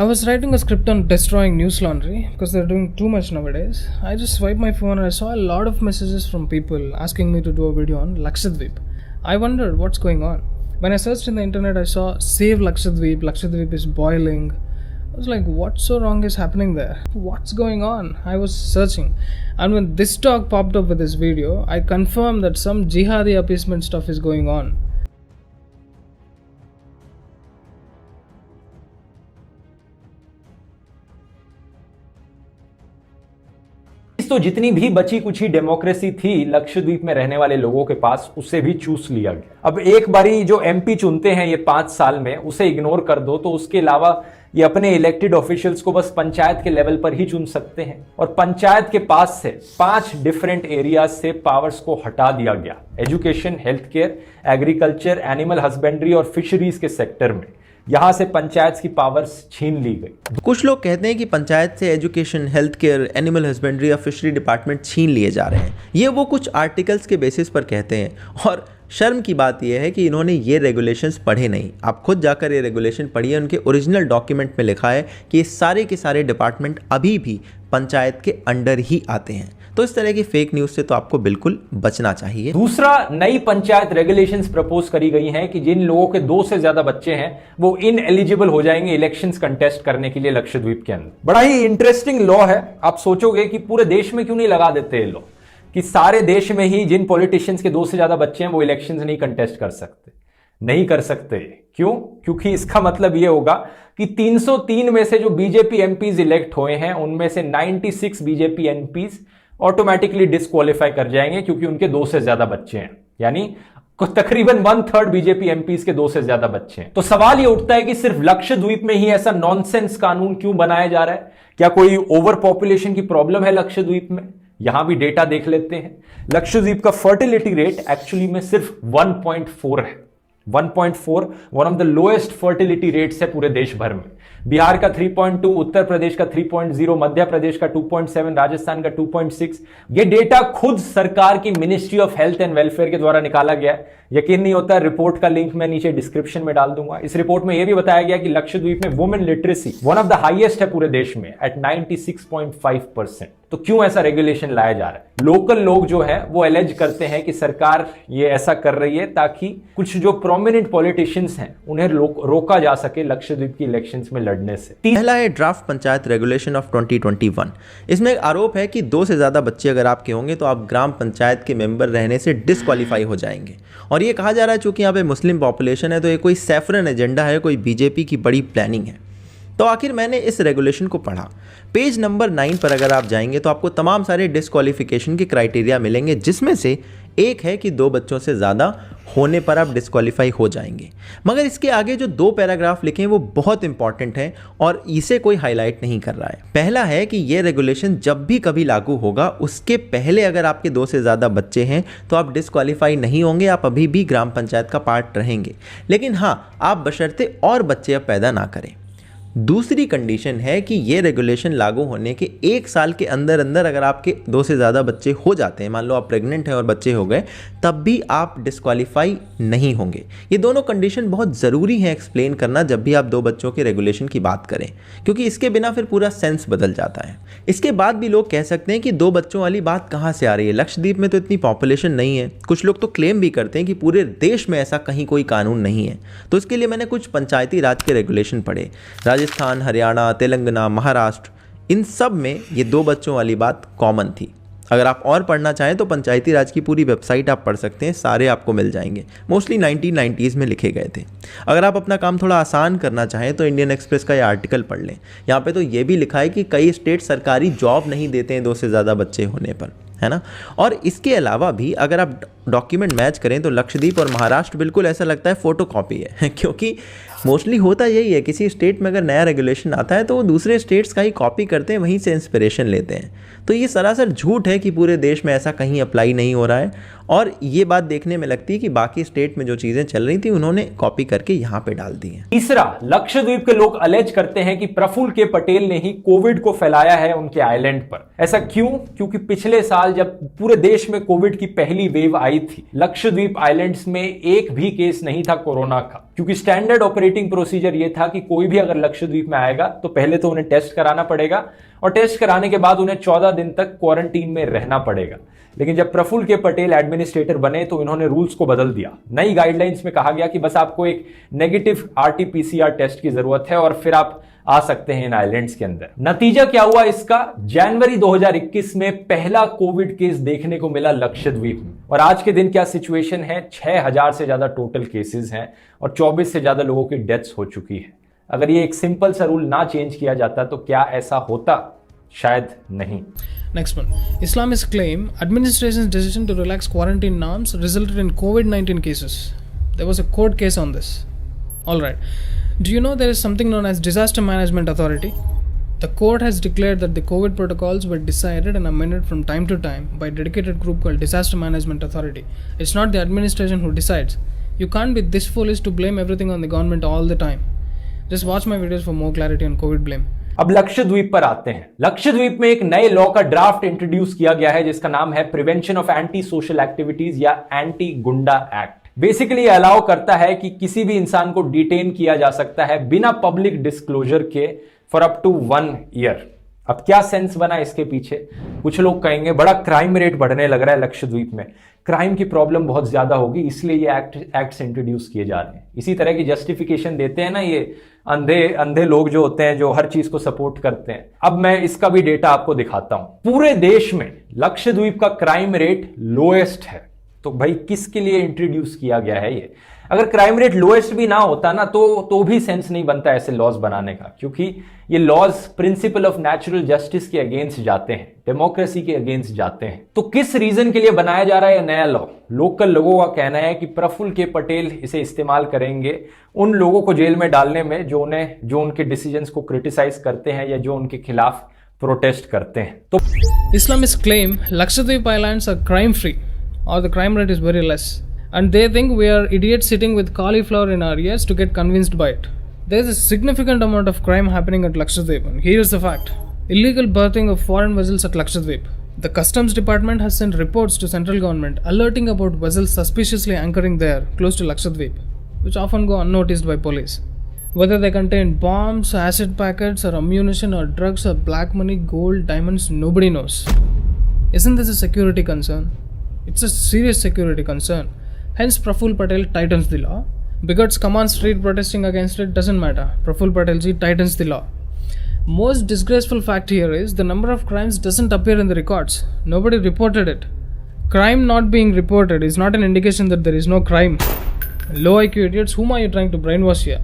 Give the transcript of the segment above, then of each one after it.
I was writing a script on destroying news laundry because they're doing too much nowadays. I just swiped my phone and I saw a lot of messages from people asking me to do a video on Lakshadweep. I wondered what's going on. When I searched in the internet, I saw Save Lakshadweep, Lakshadweep is boiling. I was like, what so wrong is happening there? What's going on? I was searching. And when this dog popped up with this video, I confirmed that some jihadi appeasement stuff is going on. तो जितनी भी बची कुछ ही democracy थी लक्षद्वीप में रहने वाले लोगों के पास, उसे भी चूस लिया गया। अब एक बारी जो एमपी चुनते हैं ये 5 साल में, उसे इग्नोर कर दो तो उसके अलावा ये अपने इलेक्टेड ऑफिशियल्स को बस पंचायत के लेवल पर ही चुन सकते हैं। और पंचायत के पास से 5 डिफरेंट एरियाज से पावर्स को हटा दिया गया। Education, health care, agriculture, animal husbandry और फिशरीज के सेक्टर में यहां से पंचायत की पावर्स छीन ली गई। कुछ लोग कहते हैं कि पंचायत से education, health care, animal husbandry और फिशरी डिपार्टमेंट छीन लिए जा रहे हैं। ये वो कुछ आर्टिकल्स के बेसिस पर कहते हैं, और शर्म की बात यह है कि इन्होंने ये रेगुलेशंस पढ़े नहीं। आप खुद जाकर ये रेगुलेशन पढ़िए, उनके ओरिजिनल डॉक्यूमेंट में लिखा है कि ये सारे के सारे डिपार्टमेंट अभी भी पंचायत के अंडर ही आते हैं। तो इस तरह की फेक न्यूज़ से तो आपको बिल्कुल बचना चाहिए। दूसरा, नई पंचायत रेगुलेशंस प्रपोज करी गई हैं कि जिन लोगों के 2 से ज्यादा बच्चे हैं वो इनएलिजिबल हो जाएंगे इलेक्शंस कंटेस्ट करने के लिए लक्षद्वीप के अंदर। बड़ा ही इंटरेस्टिंग लॉ है। आप सोचोगे कि पूरे देश में क्यों नहीं लगा देते ये लॉ, कि सारे देश में ही जिन पॉलिटिशियंस के 2 से ज्यादा बच्चे हैं वो इलेक्शंस नहीं कंटेस्ट कर सकते। नहीं कर सकते। क्यों? क्योंकि इसका मतलब यह होगा कि 303 में से जो बीजेपी एमपीज इलेक्ट हुए हैं उनमें से 96 बीजेपी एमपीज ऑटोमेटिकली डिस्क्वालीफाई कर जाएंगे क्योंकि उनके 2 से ज्यादा बच्चे हैं। यानी तकरीबन 1/3 बीजेपी एमपीज के 2 से ज्यादा बच्चे हैं। तो सवाल यह उठता है कि सिर्फ लक्षद्वीप में ही ऐसा नॉनसेंस कानून क्यों बनाया जा रहा है? क्या कोई ओवर पॉपुलेशन की प्रॉब्लम है लक्षद्वीप में? यहां भी डेटा देख लेते हैं। लक्षद्वीप का फर्टिलिटी रेट एक्चुअली में सिर्फ 1.4 है। 1.4 one of the lowest fertility rates है पूरे देश भर में। बिहार का 3.2, उत्तर प्रदेश का 3.0, मध्य प्रदेश का 2.7, राजस्थान का 2.6। ये डेटा खुद सरकार की ministry of health and welfare के द्वारा निकाला गया है। यकीन नहीं होता, रिपोर्ट का लिंक मैं नीचे डिस्क्रिप्शन में डाल दूंगा। इस रिपोर्ट में यह भी बताया गया कि लक्षद्वीप में women literacy one of the highest है पूरे देश में एट 96.5%। तो क्यों ऐसा रेगुलेशन लाया जा रहा है? लोकल लोग जो है वो एलेज करते हैं कि सरकार ये ऐसा कर रही है ताकि कुछ जो प्रोमिनेंट पॉलिटिशियंस हैं उन्हें रोका जा सके लक्षद्वीप की इलेक्शंस में लड़ने से। पहला है ड्राफ्ट पंचायत रेगुलेशन ऑफ 2021। इसमें एक आरोप है कि 2 से ज़्यादा बच्चे अगर आपके होंगे तो आप ग्राम पंचायत के मेंबर रहने से डिस्क्वालीफाई हो जाएंगे। और ये कहा जा रहा है चूंकि यहाँ पे मुस्लिम पॉपुलेशन है तो ये कोई सैफरन एजेंडा है, कोई बीजेपी की बड़ी प्लानिंग है। तो आखिर मैंने इस रेगुलेशन को पढ़ा। पेज नंबर 9 पर अगर आप जाएंगे तो आपको तमाम सारे डिस्क्वालिफिकेशन के क्राइटेरिया मिलेंगे, जिसमें से एक है कि 2 बच्चों से ज़्यादा होने पर आप डिस्क्वालीफाई हो जाएंगे। मगर इसके आगे जो 2 पैराग्राफ लिखे हैं वो बहुत इंपॉर्टेंट हैं और इसे कोई हाईलाइट नहीं कर रहा है। पहला है कि ये रेगुलेशन जब भी कभी लागू होगा उसके पहले अगर आपके 2 से ज़्यादा बच्चे हैं तो आप डिस्क्वालीफाई नहीं होंगे, आप अभी भी ग्राम पंचायत का पार्ट रहेंगे। लेकिन हाँ, आप बशर्ते और बच्चे अब पैदा ना करें। दूसरी कंडीशन है कि ये रेगुलेशन लागू होने के 1 साल के अंदर अंदर अगर आपके 2 से ज़्यादा बच्चे हो जाते हैं, मान लो आप प्रेग्नेंट हैं और बच्चे हो गए, तब भी आप डिस्क्वालीफाई नहीं होंगे। ये दोनों कंडीशन बहुत ज़रूरी है एक्सप्लेन करना जब भी आप 2 बच्चों के रेगुलेशन की बात करें, क्योंकि इसके बिना फिर पूरा सेंस बदल जाता है। इसके बाद भी लोग कह सकते हैं कि 2 बच्चों वाली बात कहाँ से आ रही है, लक्षद्वीप में तो इतनी पॉपुलेशन नहीं है। कुछ लोग तो क्लेम भी करते हैं कि पूरे देश में ऐसा कहीं कोई कानून नहीं है। तो इसके लिए मैंने कुछ पंचायती राज के रेगुलेशन पढ़े। राजस्थान, हरियाणा, तेलंगाना, महाराष्ट्र, इन सब में ये 2 बच्चों वाली बात कॉमन थी। अगर आप और पढ़ना चाहें तो पंचायती राज की पूरी वेबसाइट आप पढ़ सकते हैं, सारे आपको मिल जाएंगे। मोस्टली 1990s में लिखे गए थे। अगर आप अपना काम थोड़ा आसान करना चाहें तो इंडियन एक्सप्रेस का ये आर्टिकल पढ़ लें। यहाँ पे तो ये भी लिखा है कि कई स्टेट सरकारी जॉब नहीं देते हैं 2 से ज़्यादा बच्चे होने पर, है ना। और इसके अलावा भी अगर आप डॉक्यूमेंट मैच करें तो लक्षद्वीप और महाराष्ट्र बिल्कुल ऐसा लगता है फोटोकॉपी है क्योंकि मोस्टली होता यही है, किसी स्टेट में अगर नया रेगुलेशन आता है तो वो दूसरे स्टेट्स का ही कॉपी करते हैं, वहीं से इंस्पिरेशन लेते हैं। तो ये सरासर झूठ है कि पूरे देश में ऐसा कहीं अप्लाई नहीं हो रहा है। और ये बात देखने में लगती है कि बाकी स्टेट में जो चीज़ें चल रही थी उन्होंने कॉपी करके यहाँ पे डाल दी हैं। तीसरा, लक्षद्वीप के लोग अलेज करते हैं कि प्रफुल्ल के पटेल ने ही कोविड को फैलाया है उनके आइलैंड पर। ऐसा क्यों? क्योंकि पिछले साल जब पूरे देश में कोविड की पहली वेव आई थी, लक्षद्वीप आइलैंड्स में एक भी केस नहीं था कोरोना का, क्योंकि स्टैंडर्ड ऑपरेटिंग प्रोसीजर ये था कि कोई भी अगर लक्षद्वीप में आएगा तो पहले तो उन्हें टेस्ट कराना पड़ेगा और टेस्ट कराने के बाद उन्हें 14 दिन तक क्वारंटीन में रहना पड़ेगा। लेकिन जब प्रफुल्ल के पटेल एडमिनिस्ट्रेटर बने तो इन्होंने रूल्स को बदल दिया। नई गाइडलाइंस में कहा गया कि बस आपको एक नेगेटिव आरटी-पीसीआर टेस्ट की जरूरत है और फिर आप आ सकते हैं इन आइलैंड्स के अंदर। नतीजा क्या हुआ इसका? जनवरी 2021 में पहला कोविड केस देखने को मिला लक्षद्वीप में, और आज के दिन क्या सिचुएशन है? 6000 से ज्यादा टोटल केसेस हैं और 24 से ज्यादा लोगों की डेथ्स हो चुकी है। अगर ये एक सिंपल सा रूल ना चेंज किया जाता तो क्या ऐसा होता? शायद नहीं। Next one. Islamists claim administration's decision to relax quarantine norms resulted in COVID-19 cases. There was a court case on this. Alright. Do you know there is something known as Disaster Management Authority? The court has declared that the COVID protocols were decided and amended from time to time by a dedicated group called Disaster Management Authority. It's not the administration who decides. You can't be this foolish to blame everything on the government all the time. Just watch my videos for more clarity on COVID blame. अब लक्षद्वीप पर आते हैं। लक्षद्वीप में एक नए law का draft introduce किया गया है जिसका नाम है prevention of anti social activities या एंटी गुंडा एक्ट। बेसिकली ये अलाउ करता है कि किसी भी इंसान को डिटेन किया जा सकता है बिना पब्लिक डिस्क्लोजर के फॉर अप टू 1 ईयर। अब क्या सेंस बना इसके पीछे? कुछ लोग कहेंगे बड़ा क्राइम रेट बढ़ने लग रहा है लक्षद्वीप में, क्राइम की प्रॉब्लम बहुत ज्यादा होगी इसलिए ये एक्ट्स इंट्रोड्यूस किए जा रहे हैं। इसी तरह की जस्टिफिकेशन देते हैं ना ये अंधे लोग जो होते हैं जो हर चीज को सपोर्ट करते हैं। अब मैं इसका भी डेटा आपको दिखाता हूं। पूरे देश में लक्षद्वीप का क्राइम रेट लोएस्ट है, तो भाई किसके लिए इंट्रोड्यूस किया गया है ये? अगर क्राइम रेट लोएस्ट भी ना होता ना तो भी सेंस नहीं बनता ऐसे लॉज बनाने का, क्योंकि ये laws principle of natural justice के अगेंस्ट जाते हैं, डेमोक्रेसी के अगेंस्ट जाते हैं। तो किस रीजन के लिए बनाया जा रहा है नया लॉ? लोकल लोगों का कहना है कि प्रफुल्ल के पटेल इसे इस्तेमाल करेंगे उन लोगों को जेल में डालने में जो उनके डिसीजंस को क्रिटिसाइज करते हैं या जो उनके खिलाफ प्रोटेस्ट करते हैं। तो Islamists claim Lakshadweep Islands are crime free or the crime rate is very less. And they think we are idiots sitting with cauliflower in our ears to get convinced by it. There is a significant amount of crime happening at Lakshadweep, and here is the fact. Illegal berthing of foreign vessels at Lakshadweep. The Customs Department has sent reports to central government alerting about vessels suspiciously anchoring there close to Lakshadweep, which often go unnoticed by police. Whether they contain bombs, acid packets, or ammunition, or drugs, or black money, gold, diamonds, nobody knows. Isn't this a security concern? It's a serious security concern. Hence, Prafull Patel tightens the law. Bigots come on street protesting against it, doesn't matter. Prafull Patel ji tightens the law. Most disgraceful fact here is the number of crimes doesn't appear in the records. Nobody reported it. Crime not being reported is not an indication that there is no crime. Low IQ idiots, whom are you trying to brainwash here?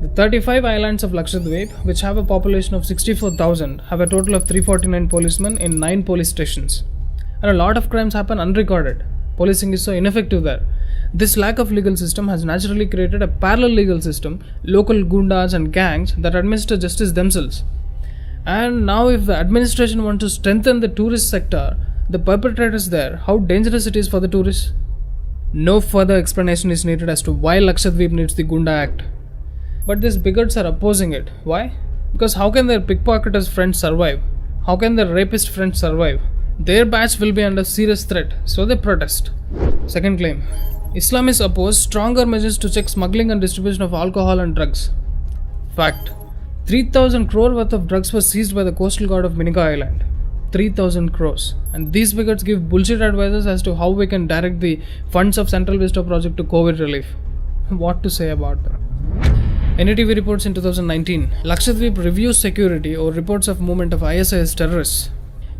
The 35 islands of Lakshadweep, which have a population of 64,000, have a total of 349 policemen in 9 police stations. And a lot of crimes happen unrecorded. Policing is so ineffective there. This lack of legal system has naturally created a parallel legal system, local gundas and gangs that administer justice themselves. And now if the administration wants to strengthen the tourist sector, the perpetrators there, how dangerous it is for the tourists? No further explanation is needed as to why Lakshadweep needs the Gunda Act. But these bigots are opposing it. Why? Because how can their pickpocketers friends survive? How can their rapist friends survive? Their batch will be under serious threat, so they protest. Second claim. Islamists oppose stronger measures to check smuggling and distribution of alcohol and drugs. Fact. 3,000 crore worth of drugs were seized by the Coastal Guard of Minika Island. 3,000 crores. And these bigots give bullshit advices as to how we can direct the funds of Central Vista project to COVID relief. What to say about that? NDTV reports in 2019, Lakshadweep reviews security or reports of movement of ISIS terrorists.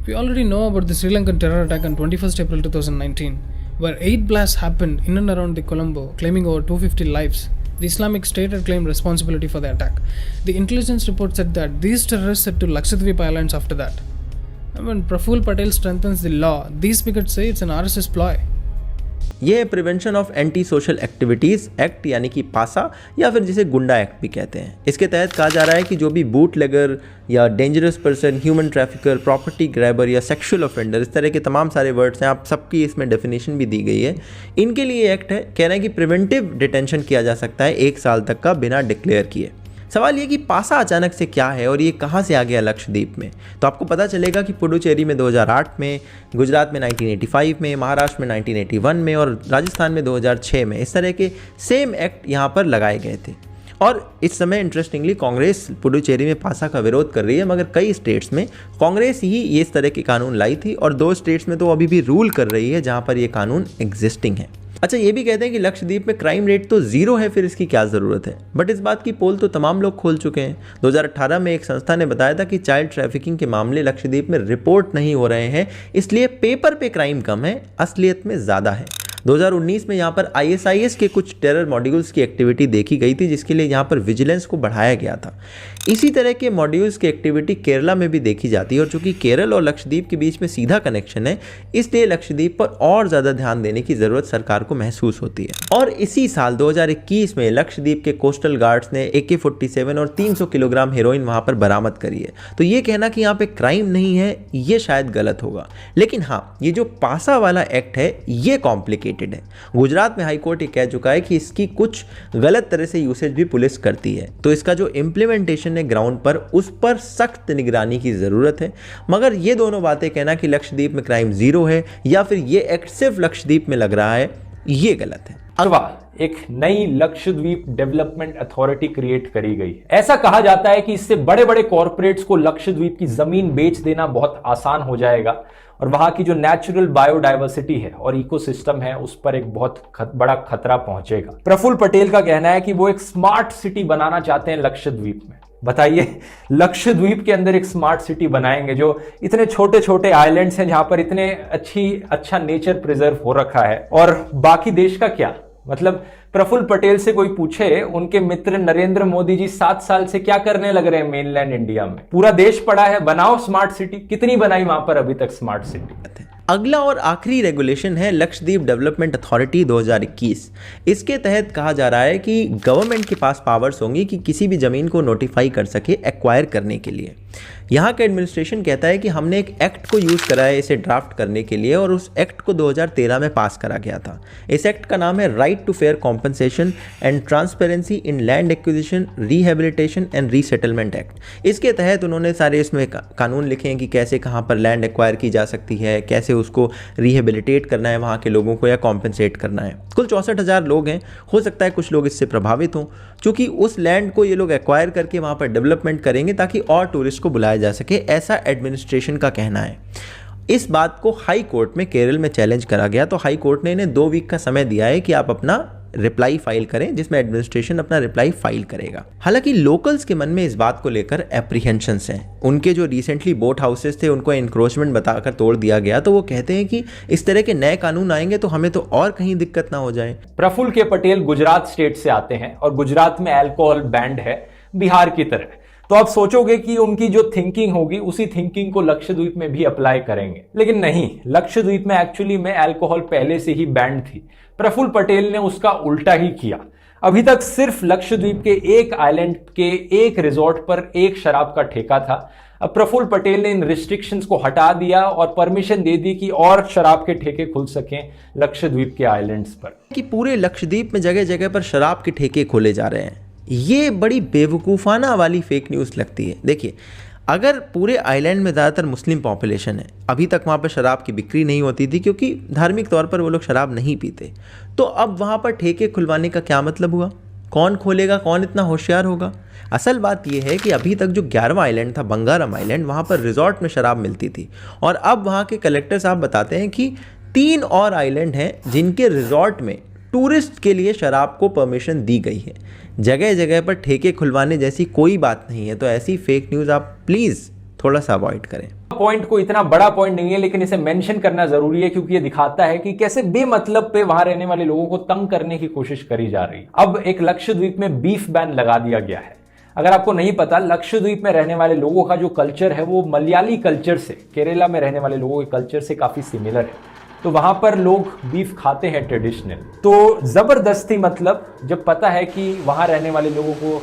We already know about the Sri Lankan terror attack on 21st April 2019, where 8 blasts happened in and around the Colombo, claiming over 250 lives. The Islamic State had claimed responsibility for the attack. The intelligence report said that these terrorists set to Lakshadweep Islands after that. And when Prafull Patel strengthens the law, these bigots say it's an RSS ploy. ये है prevention of anti social activities act यानी कि पासा, या फिर जिसे गुंडा act भी कहते हैं। इसके तहत कहा जा रहा है कि जो भी बूटलेगर या dangerous person, human trafficker, property grabber या सेक्सुअल ऑफेंडर, इस तरह के तमाम सारे वर्ड्स हैं, आप सबकी इसमें डेफिनेशन भी दी गई है। इनके लिए एक्ट है, कह रहे हैं कि प्रिवेंटिव डिटेंशन किया जा सकता है 1 साल तक का बिना डिक्लेयर किए। सवाल ये कि पासा अचानक से क्या है और ये कहाँ से आ गया लक्षद्वीप में। तो आपको पता चलेगा कि पुडुचेरी में 2008 में, गुजरात में 1985 में, महाराष्ट्र में 1981 में और राजस्थान में 2006 में इस तरह के सेम एक्ट यहाँ पर लगाए गए थे। और इस समय इंटरेस्टिंगली कांग्रेस पुडुचेरी में पासा का विरोध कर रही है, मगर कई स्टेट्स में कांग्रेस ही ये इस तरह के कानून लाई थी और 2 स्टेट्स में तो अभी भी रूल कर रही है जहाँ पर ये कानून एग्जिस्टिंग है। अच्छा, ये भी कहते हैं कि लक्षद्वीप में क्राइम रेट तो 0 है, फिर इसकी क्या ज़रूरत है। बट इस बात की पोल तो तमाम लोग खोल चुके हैं। 2018 में एक संस्था ने बताया था कि चाइल्ड ट्रैफिकिंग के मामले लक्षद्वीप में रिपोर्ट नहीं हो रहे हैं, इसलिए पेपर पे क्राइम कम है, असलियत में ज़्यादा है। 2019 में यहाँ पर ISIS के कुछ टेरर मॉड्यूल्स की एक्टिविटी देखी गई थी, जिसके लिए यहाँ पर विजिलेंस को बढ़ाया गया था। इसी तरह के मॉड्यूल्स की एक्टिविटी केरला में भी देखी जाती है और चूंकि केरल और लक्षद्वीप के बीच में सीधा कनेक्शन है, इसलिए लक्षद्वीप पर और ज़्यादा ध्यान देने की ज़रूरत सरकार को महसूस होती है। और इसी साल 2021 में लक्षद्वीप के कोस्टल गार्ड्स ने AK-47 और 300 किलोग्राम हेरोइन वहाँ पर बरामद करी है। तो ये कहना कि यहाँ पे क्राइम नहीं है, ये शायद गलत होगा। लेकिन हाँ, ये जो पासा वाला एक्ट है ये कॉम्प्लिकेटेड है। गुजरात में हाईकोर्ट ये कह चुका है कि इसकी कुछ गलत तरह से यूसेज भी पुलिस करती है, तो इसका जो इम्प्लीमेंटेशन है ग्राउंड पर, उस पर सख्त निगरानी की ज़रूरत है। मगर ये दोनों बातें कहना कि लक्षद्वीप में क्राइम 0 है या फिर ये एक्ट सिर्फ लक्षद्वीप में लग रहा है, ये गलत है। अगवा एक नई लक्षद्वीप डेवलपमेंट अथॉरिटी क्रिएट करी गई है। ऐसा कहा जाता है कि इससे बड़े बड़े कॉरपोरेट्स को लक्षद्वीप की जमीन बेच देना बहुत आसान हो जाएगा और वहां की जो नेचुरल बायोडाइवर्सिटी है और इकोसिस्टम है उस पर एक बहुत बड़ा खतरा पहुंचेगा। प्रफुल्ल पटेल का कहना है कि वो एक स्मार्ट सिटी बनाना चाहते हैं लक्षद्वीप में। बताइए, लक्षद्वीप के अंदर एक स्मार्ट सिटी बनाएंगे जो इतने छोटे छोटे आइलैंड्स हैं जहां पर इतने अच्छा नेचर प्रिजर्व हो रखा है, और बाकी देश का क्या। मतलब प्रफुल्ल पटेल से कोई पूछे, उनके मित्र नरेंद्र मोदी जी 7 साल से क्या करने लग रहे हैं मेनलैंड इंडिया में। पूरा देश पड़ा है, बनाओ स्मार्ट सिटी। कितनी बनाई वहां पर अभी तक स्मार्ट सिटी। अगला और आखिरी रेगुलेशन है लक्षद्वीप डेवलपमेंट अथॉरिटी 2021। इसके तहत कहा जा रहा है कि गवर्नमेंट के पास पावर्स होंगी कि किसी भी ज़मीन को नोटिफाई कर सके एक्वायर करने के लिए। यहाँ का एडमिनिस्ट्रेशन कहता है कि हमने एक एक्ट को यूज़ करा है इसे ड्राफ्ट करने के लिए, और उस एक्ट को 2013 में पास करा गया था। इस एक्ट का नाम है right to fair compensation and transparency in land acquisition, rehabilitation and resettlement act. इसके तहत उन्होंने सारे इसमें कानून लिखे हैं कि कैसे कहाँ पर लैंड एक्वायर की जा सकती है, कैसे उसको रिहेबिलिटेट करना है वहाँ के लोगों को या कॉम्पनसेट करना है। कुल 64,000 लोग हैं, हो सकता है कुछ लोग इससे प्रभावित हों, क्योंकि उस लैंड को ये लोग एक्वायर करके वहाँ पर डेवलपमेंट करेंगे ताकि और टूरिस्ट को बुलाया जा सके, ऐसा एडमिनिस्ट्रेशन का कहना है। इस बात को हाई कोर्ट में केरल में चैलेंज करा गया, तो हाई कोर्ट ने इन्हें 2 वीक का समय दिया है कि आप अपना रिप्लाई फाइल करें, जिसमें एडमिनिस्ट्रेशन अपना रिप्लाई फाइल करेगा। हालांकि लोकल्स के मन में इस बात को लेकर एप्रीहेंशंस हैं। उनके जो रिसेंटली बोट हाउसेस थे उनको एनक्रोचमेंट बताकर तोड़ दिया गया, तो वो कहते हैं कि इस तरह के नए कानून आएंगे तो हमें तो और कहीं दिक्कत ना हो जाए। प्रफुल्ल के पटेल गुजरात स्टेट से आते हैं और गुजरात में अल्कोहल बैंड है बिहार की तरह। तो आप सोचोगे कि उनकी जो थिंकिंग होगी उसी थिंकिंग को लक्षद्वीप में भी अप्लाई करेंगे, लेकिन नहीं। लक्षद्वीप में एक्चुअली में अल्कोहल पहले से ही बैंड थी। प्रफुल्ल पटेल ने उसका उल्टा ही किया। अभी तक सिर्फ लक्षद्वीप के एक आइलैंड के एक रिजॉर्ट पर एक शराब का ठेका था। अब प्रफुल्ल पटेल ने इन रिस्ट्रिक्शंस को हटा दिया और परमिशन दे दी कि और शराब के ठेके खुल सकें लक्षद्वीप के आइलैंड्स पर। कि पूरे लक्षद्वीप में जगह जगह पर शराब के ठेके खोले जा रहे हैं, ये बड़ी बेवकूफ़ाना वाली फेक न्यूज़ लगती है। देखिए, अगर पूरे आइलैंड में ज़्यादातर मुस्लिम पॉपुलेशन है, अभी तक वहाँ पर शराब की बिक्री नहीं होती थी क्योंकि धार्मिक तौर पर वो लोग शराब नहीं पीते, तो अब वहाँ पर ठेके खुलवाने का क्या मतलब हुआ? कौन खोलेगा? कौन इतना होशियार होगा? असल बात यह है कि अभी तक जो 11वां आइलैंड था, बंगारम आइलैंड, वहाँ पर रिजॉर्ट में शराब मिलती थी, और अब वहाँ के कलेक्टर साहब बताते हैं कि 3 और आइलैंड हैं जिनके रिजॉर्ट में टूरिस्ट के लिए शराब को परमिशन दी गई है। जगह जगह पर ठेके खुलवाने जैसी कोई बात नहीं है, तो ऐसी फेक न्यूज़ आप प्लीज़ थोड़ा सा अवॉइड करें। पॉइंट को इतना बड़ा पॉइंट नहीं है, लेकिन इसे मेंशन करना जरूरी है क्योंकि ये दिखाता है कि कैसे बेमतलब पे वहां रहने वाले लोगों को तंग करने की कोशिश करी जा रही है। अब एक लक्षद्वीप में बीफ बैन लगा दिया गया है। अगर आपको नहीं पता, लक्षद्वीप में रहने वाले लोगों का जो कल्चर है वो मलयाली कल्चर से, केरला में रहने वाले लोगों के कल्चर से काफी सिमिलर है। तो वहां पर लोग बीफ खाते हैं ट्रेडिशनल। तो जबरदस्ती, मतलब जब पता है कि वहां रहने वाले लोगों को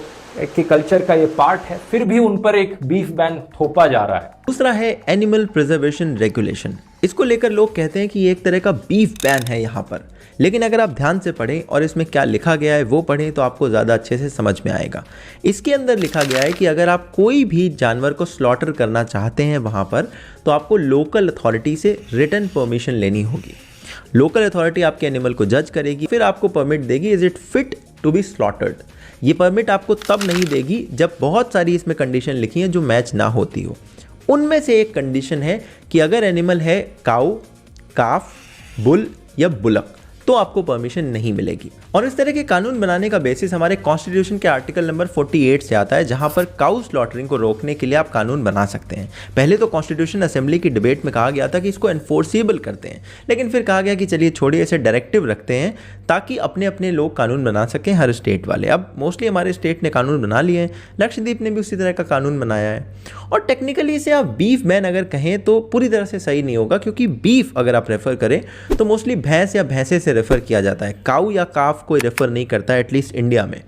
के कल्चर का ये पार्ट है, फिर भी उन पर एक बीफ बैन थोपा जा रहा है। दूसरा है एनिमल प्रिजर्वेशन रेगुलेशन। इसको लेकर लोग कहते हैं कि ये एक तरह का बीफ बैन है यहाँ पर, लेकिन अगर आप ध्यान से पढ़ें और इसमें क्या लिखा गया है वो पढ़ें तो आपको ज़्यादा अच्छे से समझ में आएगा। इसके अंदर लिखा गया है कि अगर आप कोई भी जानवर को स्लॉटर करना चाहते हैं वहाँ पर, तो आपको लोकल अथॉरिटी से रिटन परमिशन लेनी होगी। लोकल अथॉरिटी आपके एनिमल को जज करेगी, फिर आपको परमिट देगी, is it fit to be slaughtered. ये परमिट आपको तब नहीं देगी जब बहुत सारी इसमें कंडीशन लिखी हैं जो मैच ना होती हो। उनमें से एक कंडीशन है कि अगर एनिमल है काऊ, काफ, बुल या बुलक, तो आपको परमिशन नहीं मिलेगी। और इस तरह के कानून बनाने का बेसिस हमारे कॉन्स्टिट्यूशन के आर्टिकल नंबर 48 से आता है, जहां पर काउ स्लॉटरिंग को रोकने के लिए आप कानून बना सकते हैं। पहले तो कॉन्स्टिट्यूशन असेंबली की डिबेट में कहा गया था कि इसको एनफोर्सेबल करते हैं, लेकिन फिर कहा गया कि चलिए छोड़िए, ऐसे डायरेक्टिव रखते हैं ताकि अपने अपने लोग कानून बना सकें, हर स्टेट वाले। अब मोस्टली हमारे स्टेट ने कानून बना लिए हैं, लक्षद्वीप ने भी उसी तरह का कानून बनाया है। और टेक्निकली इसे आप बीफ बैन अगर कहें तो पूरी तरह से सही नहीं होगा, क्योंकि बीफ अगर आप रेफर करें तो मोस्टली भैंस या भैंसे से रेफर किया जाता है, काऊ या काफ कोई रेफर नहीं करता है, एटलीस्ट इंडिया में।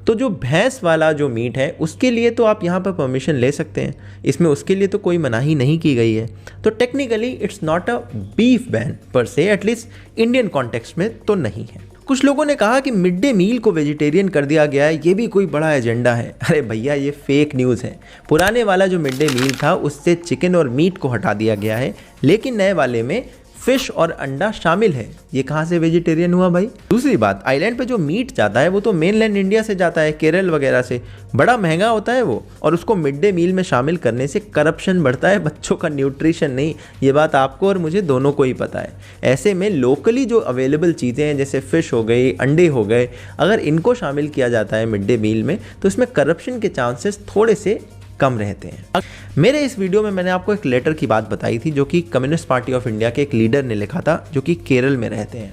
तो जो भैंस वाला जो मीट है उसके लिए तो आप यहाँ पर परमिशन ले सकते हैं, इसमें उसके लिए तो कोई मनाही नहीं की गई है। तो technically it's not a beef ban पर से, एटलीस्ट इंडियन कॉन्टेक्स्ट में तो नहीं है। कुछ लोगों ने कहा कि मिड डे मील को वेजिटेरियन कर दिया गया है, ये भी कोई बड़ा एजेंडा है। अरे भैया, ये फेक न्यूज़ है। पुराने वाला जो मिड डे मील था उससे चिकन और मीट को हटा दिया गया है, लेकिन नए वाले में फिश और अंडा शामिल है। ये कहाँ से वेजिटेरियन हुआ भाई? दूसरी बात, आइलैंड पे जो मीट जाता है वो तो मेनलैंड इंडिया से जाता है, केरल वगैरह से। बड़ा महंगा होता है वो, और उसको मिड डे मील में शामिल करने से करप्शन बढ़ता है, बच्चों का न्यूट्रिशन नहीं। ये बात आपको और मुझे दोनों को ही पता है। ऐसे में लोकली जो अवेलेबल चीज़ें हैं, जैसे फ़िश हो गई, अंडे हो गए, अगर इनको शामिल किया जाता है मिड डे मील में तो इसमें करप्शन के चांसेस थोड़े से कम रहते हैं। मेरे इस वीडियो में मैंने आपको एक लेटर की बात बताई थी जो कि कम्युनिस्ट पार्टी ऑफ इंडिया के एक लीडर ने लिखा था, जो कि केरल में रहते हैं।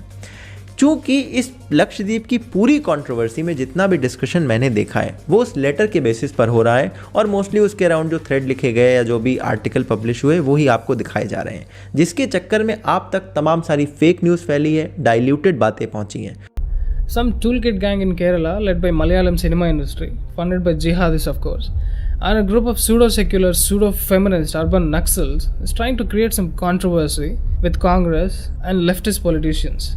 चूँकि इस लक्षद्वीप की पूरी कंट्रोवर्सी में जितना भी डिस्कशन मैंने देखा है वो उस लेटर के बेसिस पर हो रहा है, और मोस्टली उसके अराउंड जो थ्रेड लिखे गए या जो भी आर्टिकल पब्लिश हुए वो ही आपको दिखाए जा रहे हैं, जिसके चक्कर में आप तक तमाम सारी फेक न्यूज़ फैली है, डाइल्यूटेड बातें पहुँची हैं। Some toolkit gang in Kerala, led by Malayalam cinema industry, funded by jihadis of course, and a group of pseudo-secular, pseudo-feminist urban Naxals is trying to create some controversy with Congress and leftist politicians.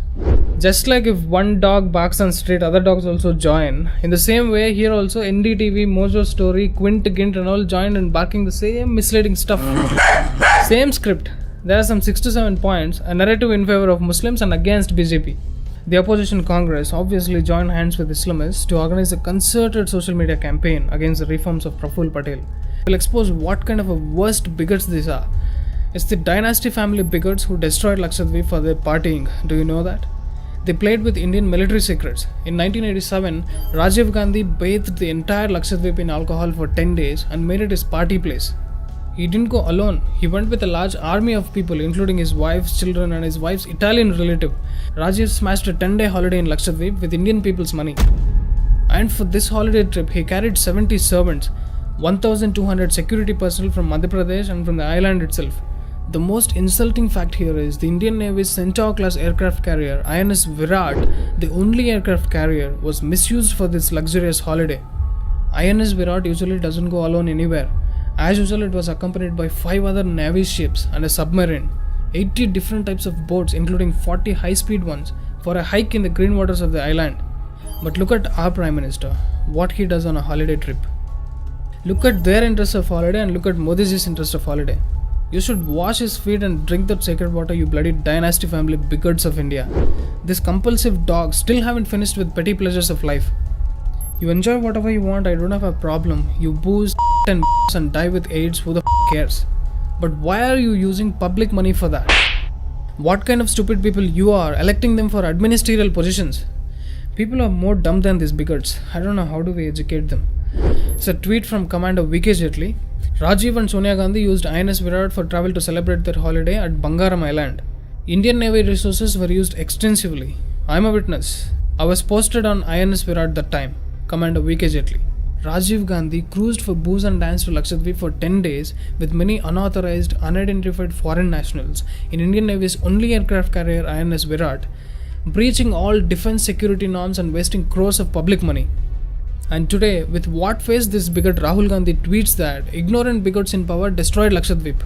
Just like if one dog barks on street, other dogs also join. In the same way, here also NDTV, Mojo Story, Quint, Gint and all joined in barking the same misleading stuff. Same script. There are some 6 to 7 points, a narrative in favor of Muslims and against BJP. The opposition Congress obviously joined hands with Islamists to organize a concerted social media campaign against the reforms of Praful Patel. We'll expose what kind of a worst bigots these are. It's the dynasty family bigots who destroyed Lakshadweep for their partying. Do you know that? They played with Indian military secrets. In 1987, Rajiv Gandhi bathed the entire Lakshadweep in alcohol for 10 days and made it his party place. He didn't go alone. He went with a large army of people, including his wife's children and his wife's Italian relative. Rajiv smashed a 10-day holiday in Lakshadweep with Indian people's money. And for this holiday trip, he carried 70 servants, 1,200 security personnel from Madhya Pradesh and from the island itself. The most insulting fact here is the Indian Navy's Centaur-class aircraft carrier, INS Virat, the only aircraft carrier, was misused for this luxurious holiday. INS Virat usually doesn't go alone anywhere. As usual, it was accompanied by 5 other Navy ships and a submarine, 80 different types of boats including 40 high-speed ones for a hike in the green waters of the island. But look at our Prime Minister, what he does on a holiday trip. Look at their interest of holiday and look at Modi's interest of holiday. You should wash his feet and drink that sacred water, you bloody dynasty family bigots of India. This compulsive dogs still haven't finished with petty pleasures of life. You enjoy whatever you want, I don't have a problem. You booze and die with AIDS, who the cares? But why are you using public money for that? What kind of stupid people you are, electing them for administrative positions? People are more dumb than these bigots. I don't know how do we educate them. It's a tweet from Commander V.K. Jetli. Rajiv and Sonia Gandhi used INS Virat for travel to celebrate their holiday at Bangaram Island. Indian Navy resources were used extensively. I'm a witness. I was posted on INS Virat that time. Commander V.K. Jetli. Rajiv Gandhi cruised for booze and dance to Lakshadweep for 10 days with many unauthorized, unidentified foreign nationals in Indian Navy's only aircraft carrier INS Virat, breaching all defense security norms and wasting crores of public money. And today, with what face this bigot Rahul Gandhi tweets that ignorant bigots in power destroyed Lakshadweep.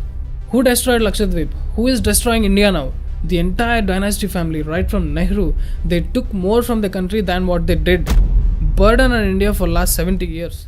Who destroyed Lakshadweep? Who is destroying India now? The entire dynasty family, right from Nehru, they took more from the country than what they did. Burden on India for last 70 years.